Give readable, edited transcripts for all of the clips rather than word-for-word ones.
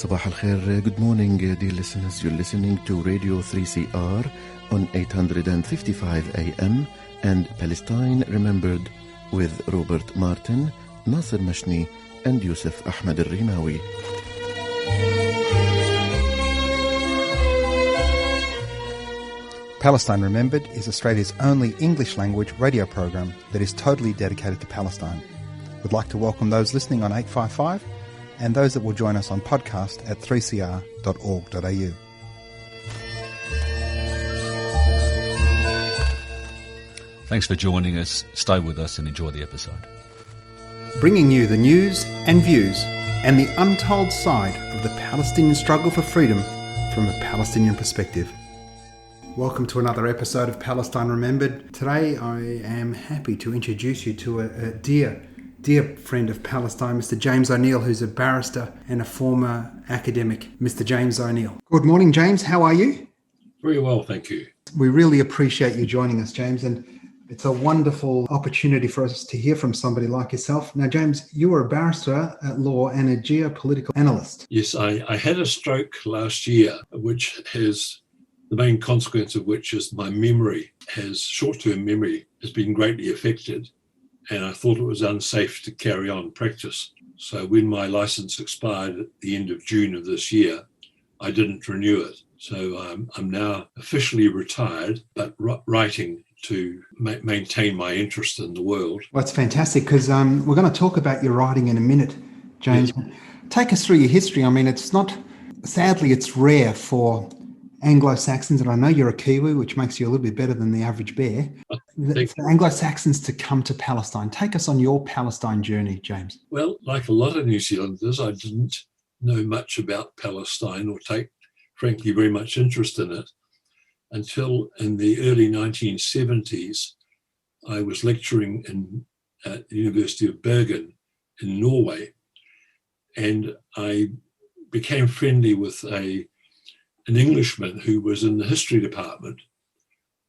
Sabah al-Khair, good morning dear listeners. You're listening to Radio 3CR on 855 AM and Palestine Remembered with Robert Martin, Nasser Mashni and Yusuf Ahmed al-Rimawi. Palestine Remembered is Australia's only English language radio program that is totally dedicated to Palestine. We'd like to welcome those listening on 855 and those that will join us on podcast at 3cr.org.au. Thanks for joining us. Stay with us and enjoy the episode. Bringing you the news and views and the untold side of the Palestinian struggle for freedom from a Palestinian perspective. Welcome to another episode of Palestine Remembered. Today I am happy to introduce you to a dear friend of Palestine, Mr. James O'Neill, who's a barrister and a former academic. Mr. James O'Neill. Good morning, James. How are you? Very well, thank you. We really appreciate you joining us, James, and it's a wonderful opportunity for us to hear from somebody like yourself. Now, James, you are a barrister at law and a geopolitical analyst. Yes, I had a stroke last year, which has the main consequence of which is my short-term memory has been greatly affected. And I thought it was unsafe to carry on practice. So when my license expired at the end of June of this year, I didn't renew it. So I'm now officially retired, but writing to maintain my interest in the world. Well, that's fantastic, because we're going to talk about your writing in a minute, James. Yes. Take us through your history. I mean, sadly, it's rare for Anglo-Saxons, and I know you're a Kiwi, which makes you a little bit better than the average bear, for Anglo-Saxons to come to Palestine. Take us on your Palestine journey, James. Well, like a lot of New Zealanders, I didn't know much about Palestine or take, frankly, very much interest in it until in the early 1970s, I was lecturing at the University of Bergen in Norway, and I became friendly with an Englishman who was in the history department,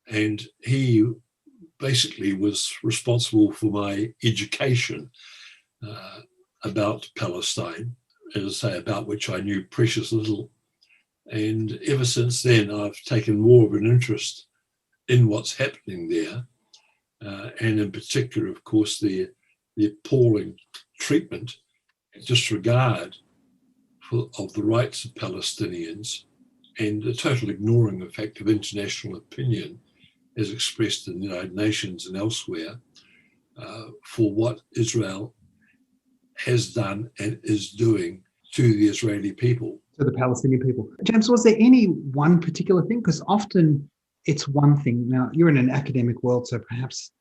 and he basically was responsible for my education about Palestine, as I say, about which I knew precious little. And ever since then, I've taken more of an interest in what's happening there, and in particular, of course, the appalling treatment and disregard of the rights of Palestinians, and the total ignoring, in fact, of international opinion as expressed in the United Nations and elsewhere for what Israel has done and is doing to the Israeli people. To the Palestinian people. James, was there any one particular thing? Because often it's one thing. Now, you're in an academic world, so perhaps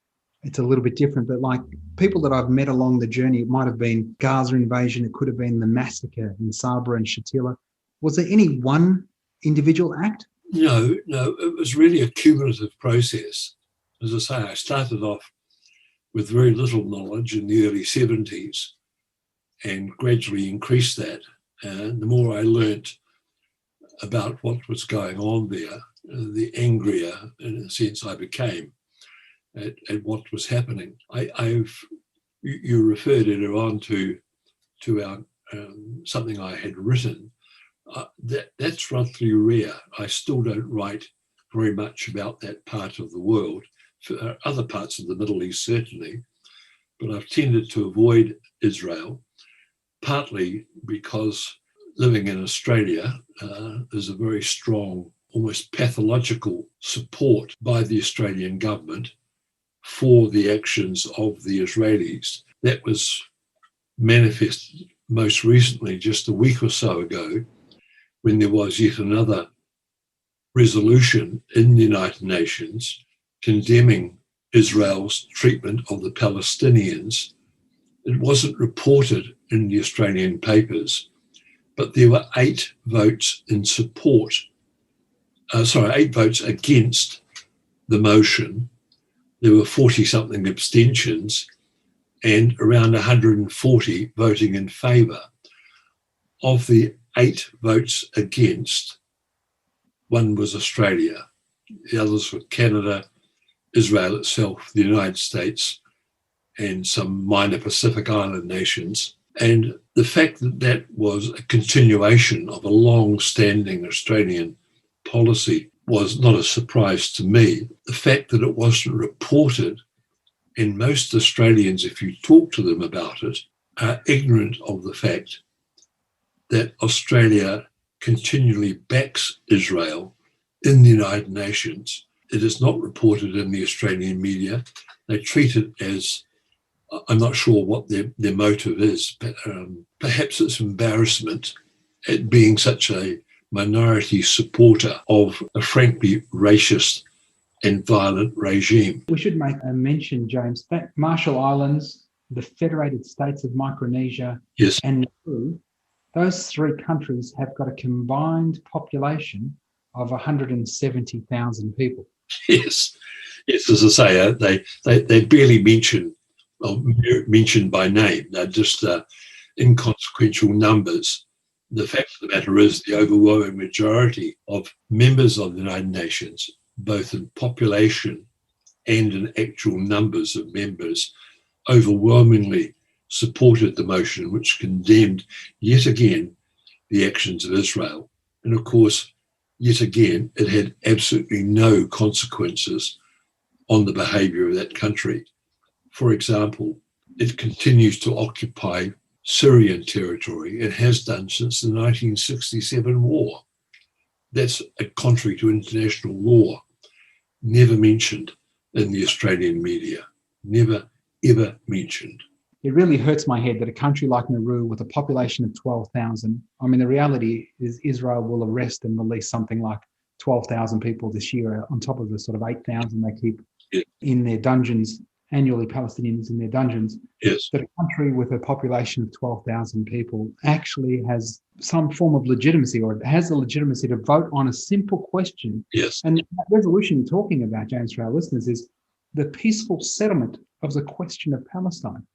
it's a little bit different, but like people that I've met along the journey, it might have been Gaza invasion, it could have been the massacre in Sabra and Shatila. Was there any one individual act? No, it was really a cumulative process. As I say, I started off with very little knowledge in the early 70s and gradually increased that. And the more I learnt about what was going on there, the angrier, in a sense, I became at what was happening. You referred earlier on to our something I had written. That's roughly rare. I still don't write very much about that part of the world, for other parts of the Middle East certainly, but I've tended to avoid Israel, partly because living in Australia, there's a very strong, almost pathological support by the Australian government for the actions of the Israelis. That was manifested most recently just a week or so ago, when there was yet another resolution in the United Nations condemning Israel's treatment of the Palestinians. It wasn't reported in the Australian papers, but there were 8 votes in support, 8 votes against the motion. There were 40-something abstentions and around 140 voting in favour. Of the 8 votes against, 1 was Australia, the others were Canada, Israel itself, the United States, and some minor Pacific Island nations. And the fact that that was a continuation of a long-standing Australian policy was not a surprise to me. The fact that it wasn't reported, and most Australians, if you talk to them about it, are ignorant of the fact that Australia continually backs Israel in the United Nations. It is not reported in the Australian media. They treat it as, I'm not sure what their motive is, but perhaps it's embarrassment at being such a minority supporter of a frankly racist and violent regime. We should make a mention, James, that Marshall Islands, the Federated States of Micronesia, Yes. and Nauru, those three countries have got a combined population of 170,000 people. Yes, as I say, they barely mentioned by name. They're just inconsequential numbers. The fact of the matter is the overwhelming majority of members of the United Nations, both in population and in actual numbers of members, overwhelmingly supported the motion which condemned yet again the actions of Israel. And of course, yet again, it had absolutely no consequences on the behaviour of that country. For example, it continues to occupy Syrian territory. It has done since the 1967 war. That's contrary to international law. Never mentioned in the Australian media. Never, ever mentioned. It really hurts my head that a country like Nauru with a population of 12,000, I mean, the reality is Israel will arrest and release something like 12,000 people this year on top of the sort of 8,000 they keep in their dungeons, annually Palestinians in their dungeons. Yes. That a country with a population of 12,000 people actually has some form of legitimacy, or it has the legitimacy to vote on a simple question. Yes. And that resolution you're talking about, James, for our listeners, is the peaceful settlement of the question of Palestine.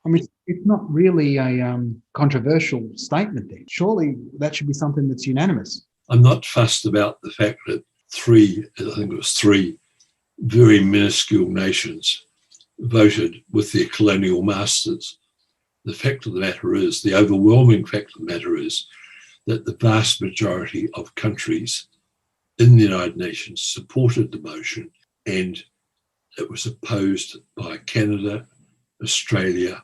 I mean, it's not really a controversial statement there. Surely that should be something that's unanimous. I'm not fussed about the fact that three very minuscule nations voted with their colonial masters. The fact of the matter is, the overwhelming fact of the matter is, that the vast majority of countries in the United Nations supported the motion, and it was opposed by Canada, Australia,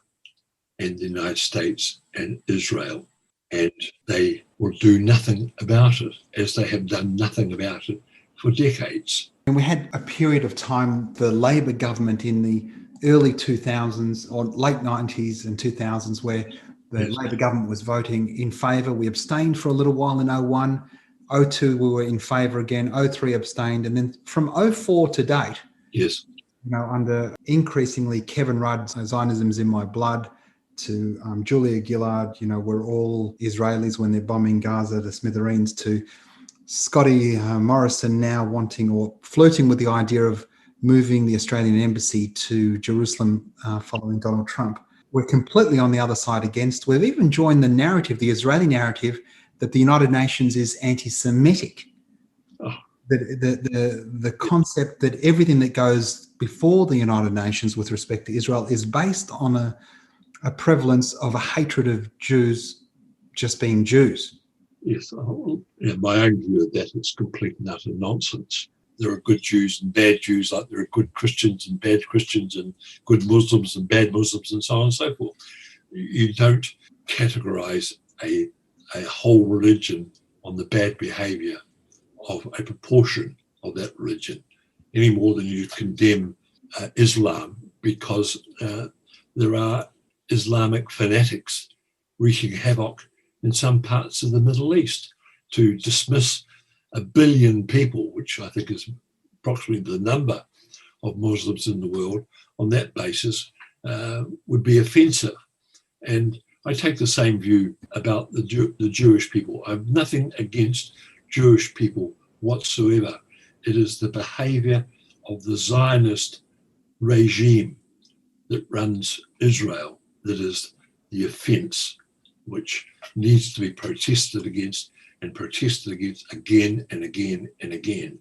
and the United States and Israel. And they will do nothing about it, as they have done nothing about it for decades. And we had a period of time, the Labor government in the early 2000s or late 90s and 2000s, where the Labor government was voting in favour. We abstained for a little while in 01. 02 we were in favour again. 03 abstained. And then from 04 to date, yes, under increasingly Kevin Rudd's Zionism's in my blood, to Julia Gillard, we're all Israelis when they're bombing Gaza to smithereens, to Scotty Morrison now wanting or flirting with the idea of moving the Australian embassy to Jerusalem following Donald Trump. We're completely on the other side against. We've even joined the narrative, the Israeli narrative, that the United Nations is anti-Semitic. Oh. The concept that everything that goes before the United Nations with respect to Israel is based on a prevalence of a hatred of Jews just being Jews. Yes, my own view of that is complete and utter nonsense. There are good Jews and bad Jews, like there are good Christians and bad Christians, and good Muslims and bad Muslims, and so on and so forth. You don't categorize a whole religion on the bad behavior of a proportion of that religion, any more than you condemn Islam because there are Islamic fanatics wreaking havoc in some parts of the Middle East. To dismiss 1 billion people, which I think is approximately the number of Muslims in the world, on that basis would be offensive. And I take the same view about the Jewish people. I have nothing against Jewish people whatsoever. It is the behavior of the Zionist regime that runs Israel that is the offence, which needs to be protested against again and again and again.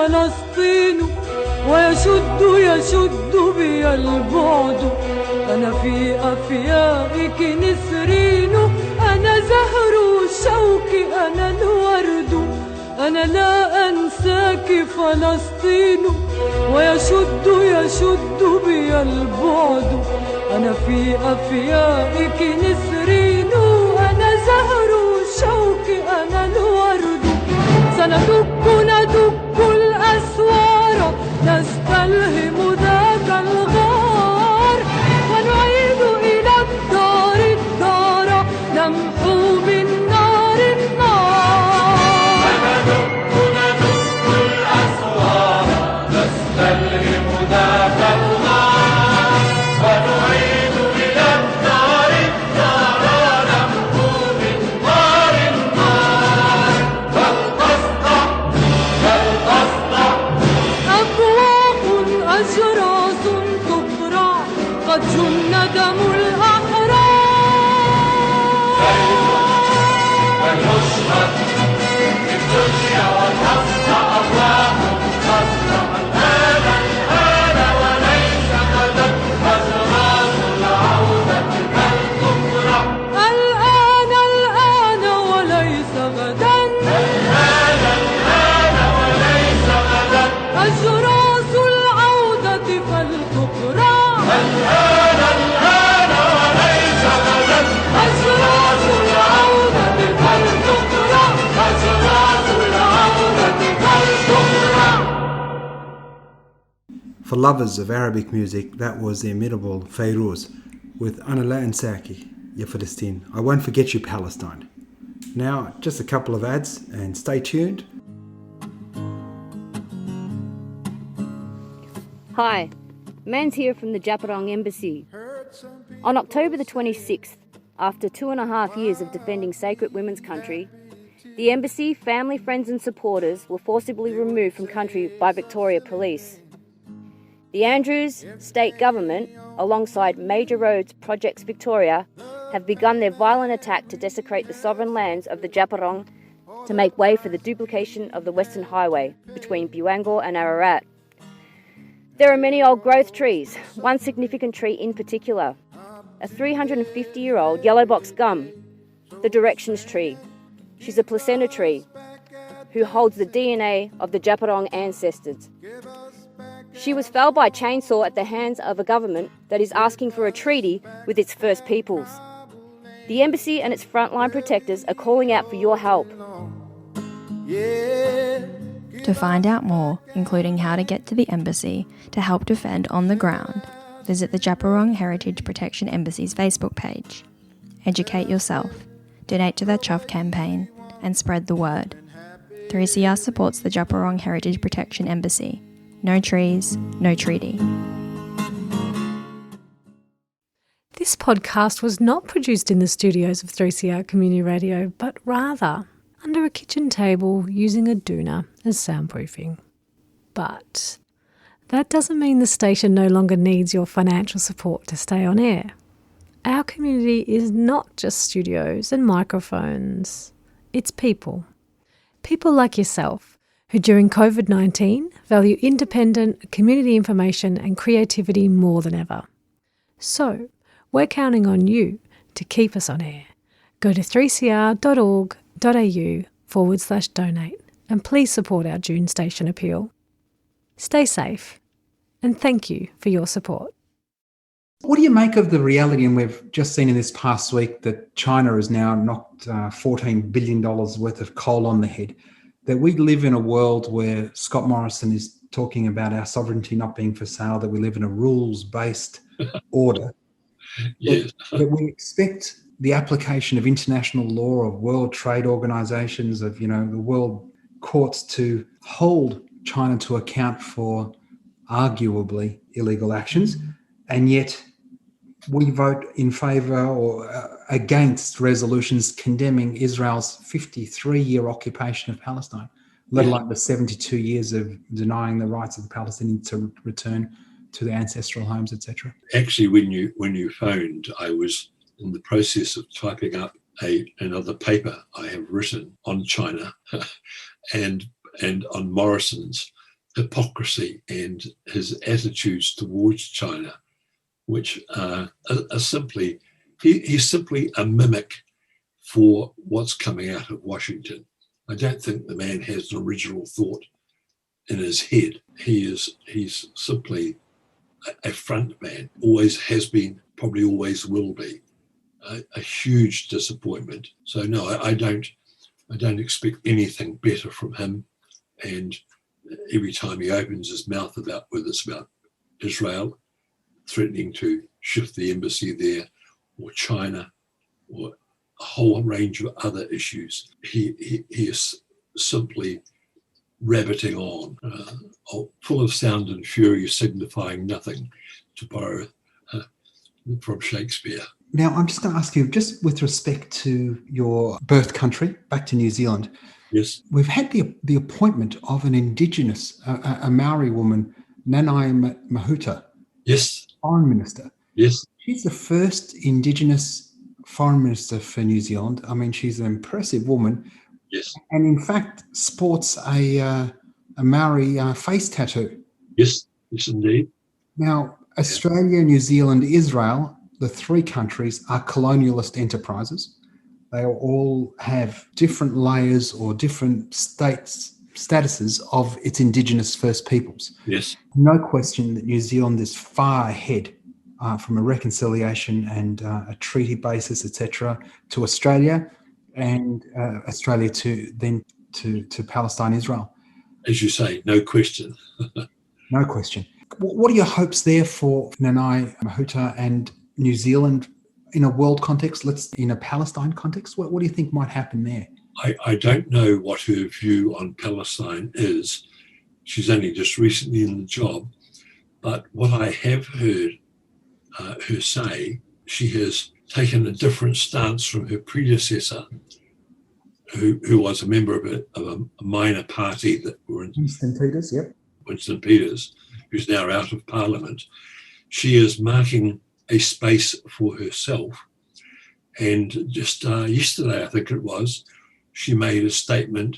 فلسطين يشد بي البعد أنا في أفيائك نسرين أنا زهر الشوك أنا الورد أنا لا أنساك فلسطين يشد بي البعد أنا في أفيائك نسرين أنا زهر الشوك أنا الورد ندك الأسوار نستلهم ذاك الغار ونعيد إلى الدار نمحو من نار النار ندك الأسوار نستلهم ذاك الغار ونعيد إلى الدار نمحو من نار النار أبواق أجراس تقرع قد جن دم الأحرار فليشهد في الدنيا والحسن أبواق تصنع الآن وليس غدا أجراس العودة بل تقرع الآن وليس غدا الآن وليس غدا أجراس العودة فلتقرع الآن وليس غدا أجراس العودة فلتقرع أجراس العودة فلتقرع. For lovers of Arabic music, that was the imitable Fayrouz with Ana la Ansaki, Ya Palestine. I won't forget you, Palestine. Now, just a couple of ads and stay tuned. Hi, Man's here from the Djapirong Embassy. On October the 26th, after 2.5 years of defending sacred women's country, the embassy, family, friends and supporters were forcibly removed from country by Victoria Police. The Andrews State Government, alongside Major Roads Projects Victoria, have begun their violent attack to desecrate the sovereign lands of the Djapirong to make way for the duplication of the Western Highway between Buangor and Ararat. There are many old growth trees, one significant tree in particular, a 350-year-old yellow box gum, the directions tree. She's a placenta tree who holds the DNA of the Djapirong ancestors. She was felled by chainsaw at the hands of a government that is asking for a treaty with its First Peoples. The embassy and its frontline protectors are calling out for your help. To find out more, including how to get to the embassy to help defend on the ground, visit the Djapirong Heritage Protection Embassy's Facebook page. Educate yourself, donate to their Chuff campaign, and spread the word. 3CR supports the Djapirong Heritage Protection Embassy. No trees, no treaty. This podcast was not produced in the studios of 3CR Community Radio, but rather under a kitchen table using a doona as soundproofing. But that doesn't mean the station no longer needs your financial support to stay on air. Our community is not just studios and microphones, it's people. People like yourself who during COVID-19 value independent community information and creativity more than ever. So, we're counting on you to keep us on air. Go to 3cr.org.au/donate and please support our June station appeal. Stay safe and thank you for your support. What do you make of the reality, and we've just seen in this past week that China has now knocked $14 billion worth of coal on the head, that we live in a world where Scott Morrison is talking about our sovereignty not being for sale, that we live in a rules-based order, Yes. that we expect the application of international law, of world trade organizations, of, the world courts to hold China to account for arguably illegal actions, and yet we vote in favour or against resolutions condemning Israel's 53-year occupation of Palestine, let alone the 72 years of denying the rights of the Palestinians to return to their ancestral homes, etc. Actually, when you phoned, I was in the process of typing up another paper I have written on China and on Morrison's hypocrisy and his attitudes towards China, which are simply, he's simply a mimic for what's coming out of Washington. I don't think the man has an original thought in his head. He's simply a front man, always has been, probably always will be. A huge disappointment. So no, I don't expect anything better from him. And every time he opens his mouth about whether it's about Israel, threatening to shift the embassy there, or China, or a whole range of other issues, he is simply rabbiting on, full of sound and fury, signifying nothing, to borrow from Shakespeare. Now, I'm just going to ask you, just with respect to your birth country, back to New Zealand. Yes. We've had the appointment of an Indigenous, a Maori woman, Nanaia Mahuta. Yes. Foreign Minister. Yes. She's the first Indigenous Foreign Minister for New Zealand. I mean, she's an impressive woman. Yes. And in fact, sports a Maori face tattoo. Yes. Yes, indeed. Now, Australia, New Zealand, Israel, the three countries are colonialist enterprises. They all have different layers or different statuses of its Indigenous First Peoples. Yes. No question that New Zealand is far ahead from a reconciliation and a treaty basis, etc., to Australia, and Australia to Palestine, Israel. As you say, no question. No question. What are your hopes there for Nanaia Mahuta and New Zealand in a world context, in a Palestine context? What do you think might happen there? I don't know what her view on Palestine is. She's only just recently in the job. But what I have heard her say, she has taken a different stance from her predecessor, who was a member of a minor party that were in Winston Peters, yep. Winston Peters, who's now out of Parliament. She is marking a space for herself. And just yesterday, I think it was, she made a statement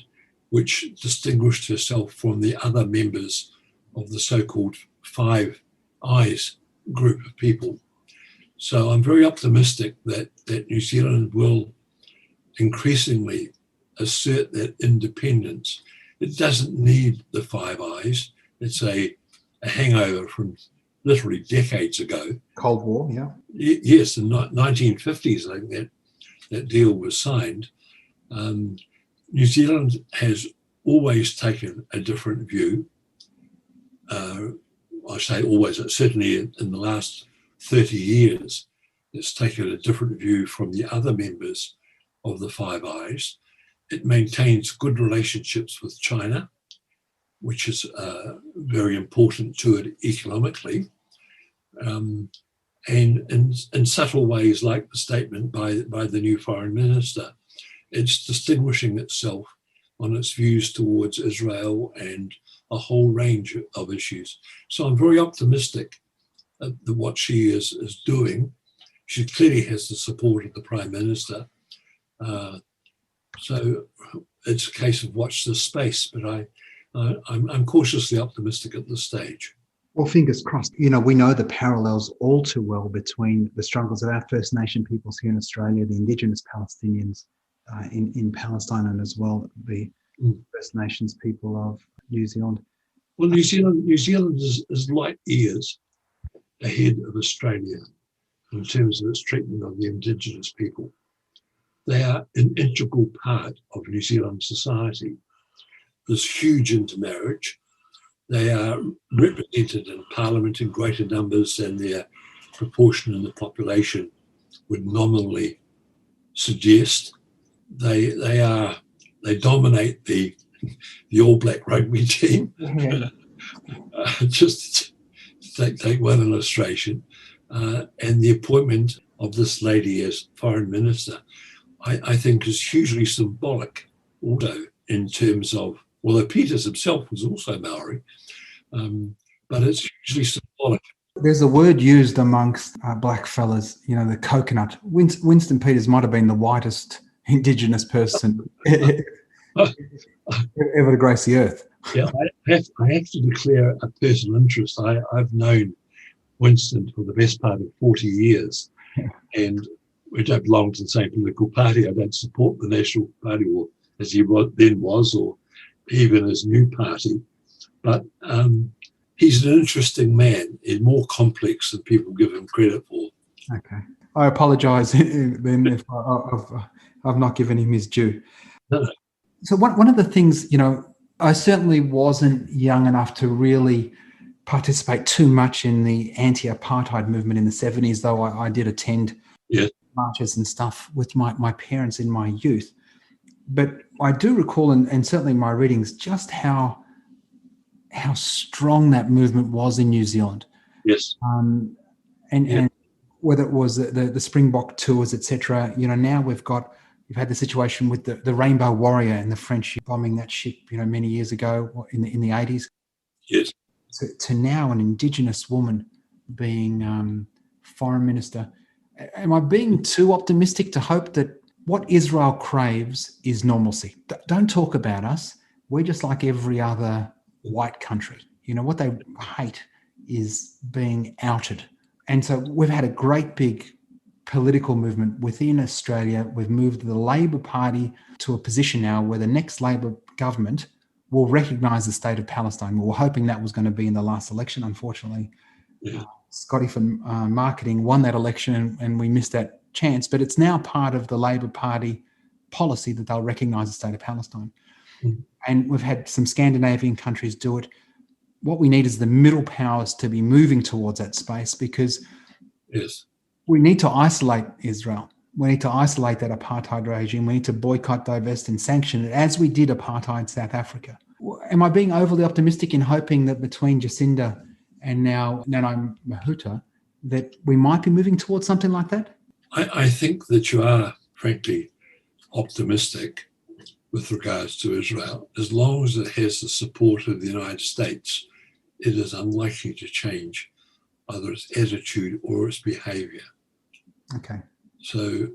which distinguished herself from the other members of the so-called Five Eyes group of people. So I'm very optimistic that New Zealand will increasingly assert that independence. It doesn't need the Five Eyes. It's a hangover from literally decades ago. Cold War, yeah. Yes, in the 1950s, I think that deal was signed. New Zealand has always taken a different view. I say always, certainly in the last 30 years, it's taken a different view from the other members of the Five Eyes. It maintains good relationships with China, which is very important to it economically. And in subtle ways, like the statement by the new foreign minister, it's distinguishing itself on its views towards Israel and a whole range of issues. So I'm very optimistic that what she is doing. She clearly has the support of the Prime Minister. So it's a case of watch this space, but I'm cautiously optimistic at this stage. Well, fingers crossed. You know, we know the parallels all too well between the struggles of our First Nation peoples here in Australia, the Indigenous Palestinians in Palestine, and as well the First Nations people of New Zealand. Well, New Zealand is light years ahead of Australia in terms of its treatment of the Indigenous people. They are an integral part of New Zealand society. There's huge intermarriage. They are represented in Parliament in greater numbers than their proportion in the population would nominally suggest. They dominate the All Black rugby team. Just to take one illustration, and the appointment of this lady as foreign minister, I think is hugely symbolic also in terms of, although Peters himself was also Maori, but it's hugely symbolic. There's a word used amongst black fellas, you know, the coconut. Winston Peters might have been the whitest Indigenous person ever to grace the earth. Yeah, I have to declare a personal interest. I've known Winston for the best part of 40 years, and we don't belong to the same political party. I don't support the National Party, or as he then was, or even his new party. But he's an interesting man and more complex than people give him credit for. Okay. I apologise then if I've not given him his due. No. So one of the things, I certainly wasn't young enough to really participate too much in the anti-apartheid movement in the 70s, though I did attend marches and stuff with my parents in my youth. But I do recall, and certainly in my readings, just how strong that movement was in New Zealand. Yes. And whether it was the Springbok tours, etc. Now we've had the situation with the Rainbow Warrior and the French bombing that ship, many years ago in the 80s. Yes. To now an Indigenous woman being foreign minister. Am I being too optimistic to hope that what Israel craves is normalcy? Don't talk about us. We're just like every other white country. What they hate is being outed. And so we've had a great big political movement within Australia. We've moved the Labor Party to a position now where the next Labor government will recognise the state of Palestine. We were hoping that was going to be in the last election. Unfortunately, Scotty from marketing won that election and we missed that chance. But it's now part of the Labor Party policy that they'll recognise the state of Palestine. Mm. And we've had some Scandinavian countries do it. What we need is the middle powers to be moving towards that space, because we need to isolate Israel. We need to isolate that apartheid regime. We need to boycott, divest and sanction it, as we did apartheid South Africa. Am I being overly optimistic in hoping that between Jacinda and now Nana Mahuta that we might be moving towards something like that? I think that you are, frankly, optimistic with regards to Israel. As long as it has the support of the United States, it is unlikely to change either its attitude or its behaviour. Okay. So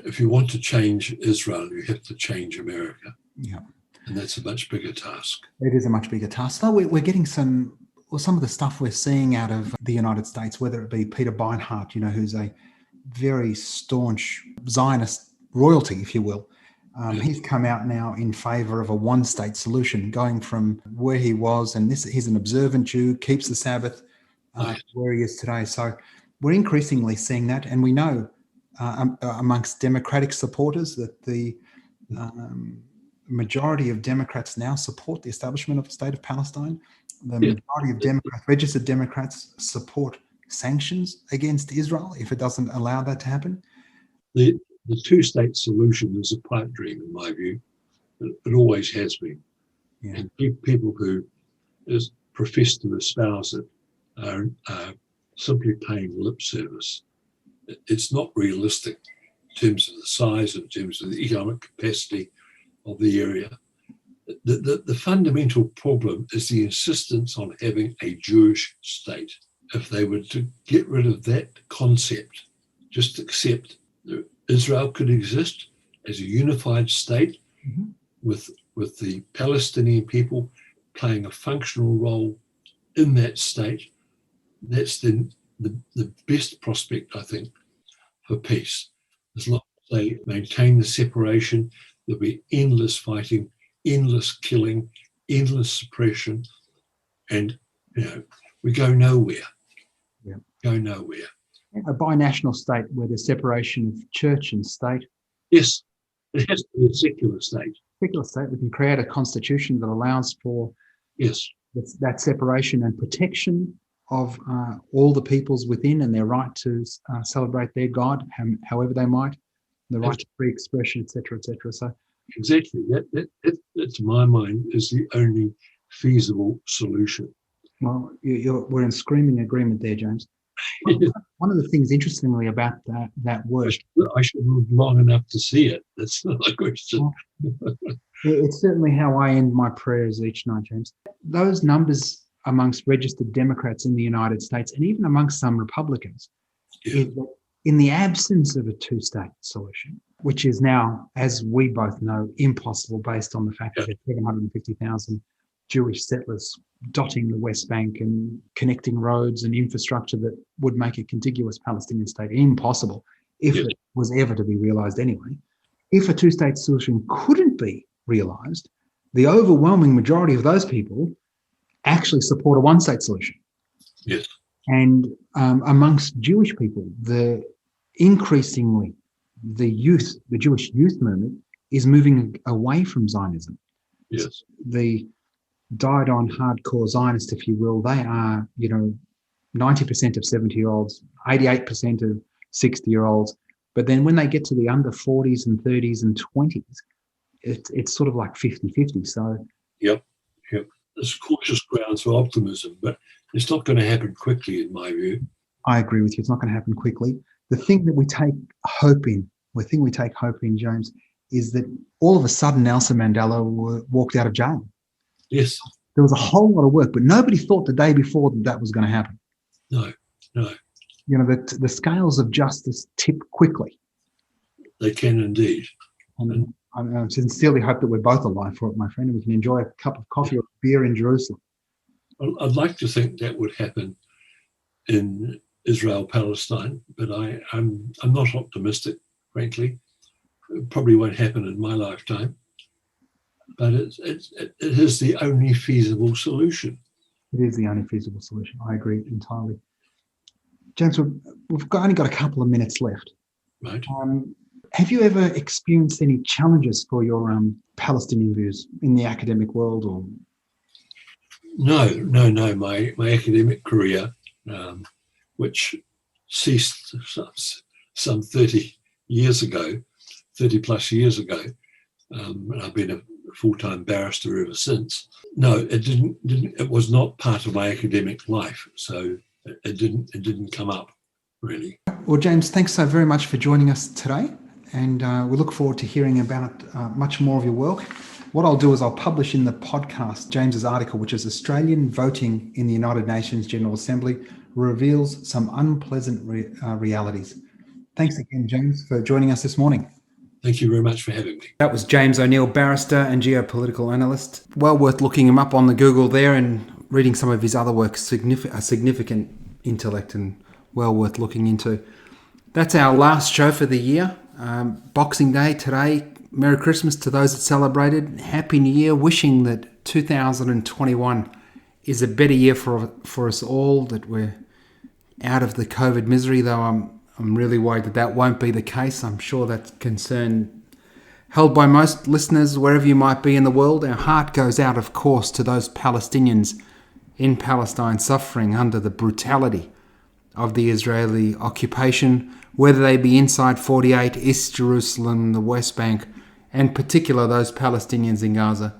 if you want to change Israel, you have to change America. Yeah. And that's a much bigger task. It is a much bigger task. Though we're getting some of the stuff we're seeing out of the United States, whether it be Peter Beinart, who's a very staunch Zionist royalty, if you will. He's come out now in favour of a one-state solution, going from where he was, and he's an observant Jew, keeps the Sabbath, where he is today. So we're increasingly seeing that, and we know amongst Democratic supporters that the majority of Democrats now support the establishment of the state of Palestine. The majority of Democrats, registered Democrats, support sanctions against Israel if it doesn't allow that to happen. The two-state solution is a pipe dream, in my view. It always has been. Yeah. And people who profess to espouse it are simply paying lip service. It's not realistic in terms of the size, in terms of the economic capacity of the area. The fundamental problem is the insistence on having a Jewish state. If they were to get rid of that concept, just accept that Israel could exist as a unified state with the Palestinian people playing a functional role in that state, that's then the best prospect, I think, for peace. As long as they maintain the separation, there'll be endless fighting, endless killing, endless suppression, and we go nowhere. Yeah. Go nowhere. A binational state where there's separation of church and state. Yes, it has to be a secular state. Secular state. We can create a constitution that allows for that separation and protection of all the peoples within and their right to celebrate their God, however they might, the right to free expression, etc., etc. So exactly, that to my mind is the only feasible solution. Well, we're in screaming agreement there, James. One of the things, interestingly, about that word, I should live long enough to see it. That's not a question. It's certainly how I end my prayers each night, James. Those numbers amongst registered Democrats in the United States, and even amongst some Republicans, is that in the absence of a two-state solution, which is now, as we both know, impossible based on the fact that there's 750,000 Jewish settlers dotting the West Bank and connecting roads and infrastructure that would make a contiguous Palestinian state impossible if it was ever to be realised anyway. If a two-state solution couldn't be realised, the overwhelming majority of those people actually support a one-state solution. Yes. And amongst Jewish people, increasingly the Jewish youth movement is moving away from Zionism. Yes. The died-on hardcore Zionists, if you will, they are, 90% of 70-year-olds, 88% of 60-year-olds. But then when they get to the under 40s and 30s and 20s, it's sort of like 50-50. So, Yep. There's cautious grounds for optimism, but it's not going to happen quickly, in my view. I agree with you. It's not going to happen quickly. The thing that we take hope in, James, is that all of a sudden Nelson Mandela walked out of jail. Yes. There was a whole lot of work, but nobody thought the day before that was going to happen. No. The scales of justice tip quickly. They can indeed. And I sincerely hope that we're both alive for it, my friend, and we can enjoy a cup of coffee or beer in Jerusalem. Well, I'd like to think that would happen in Israel, Palestine, but I'm not optimistic, frankly. It probably won't happen in my lifetime. But it is the only feasible solution. It is the only feasible solution. I agree entirely. James, we've only got a couple of minutes left. Right. Have you ever experienced any challenges for your Palestinian views in the academic world? Or No. My academic career, which ceased some 30 plus years ago, and I've been a full-time barrister ever since. No, it didn't. It was not part of my academic life, so it didn't come up really. Well, James, thanks so very much for joining us today, and we look forward to hearing about much more of your work. What I'll do is I'll publish in the podcast James's article, which is Australian Voting in the United Nations General Assembly Reveals Some Unpleasant Realities. Thanks again, James, for joining us this morning. Thank you very much for having me. That was James O'Neill, barrister and geopolitical analyst. Well worth looking him up on the Google there and reading some of his other work. A significant intellect and well worth looking into. That's our last show for the year. Boxing Day today. Merry Christmas to those that celebrated. Happy New Year. Wishing that 2021 is a better year for us all, that we're out of the COVID misery, though I'm really worried that won't be the case. I'm sure that's concern held by most listeners wherever you might be in the world. Our heart goes out, of course, to those Palestinians in Palestine suffering under the brutality of the Israeli occupation, whether they be inside 48, East Jerusalem, the West Bank, and in particular those Palestinians in Gaza.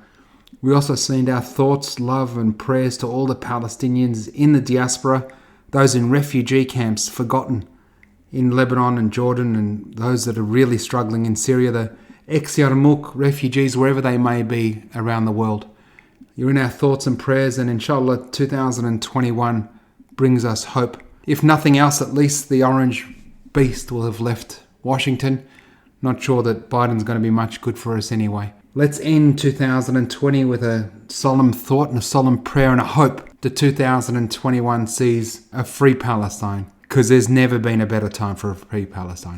We also send our thoughts, love and prayers to all the Palestinians in the diaspora, those in refugee camps forgotten in Lebanon and Jordan, and those that are really struggling in Syria, the ex-Yarmouk refugees, wherever they may be around the world. You're in our thoughts and prayers, and inshallah 2021 brings us hope. If nothing else, at least the orange beast will have left Washington. Not sure that Biden's going to be much good for us anyway. Let's end 2020 with a solemn thought and a solemn prayer and a hope that 2021 sees a free Palestine, because there's never been a better time for a free Palestine.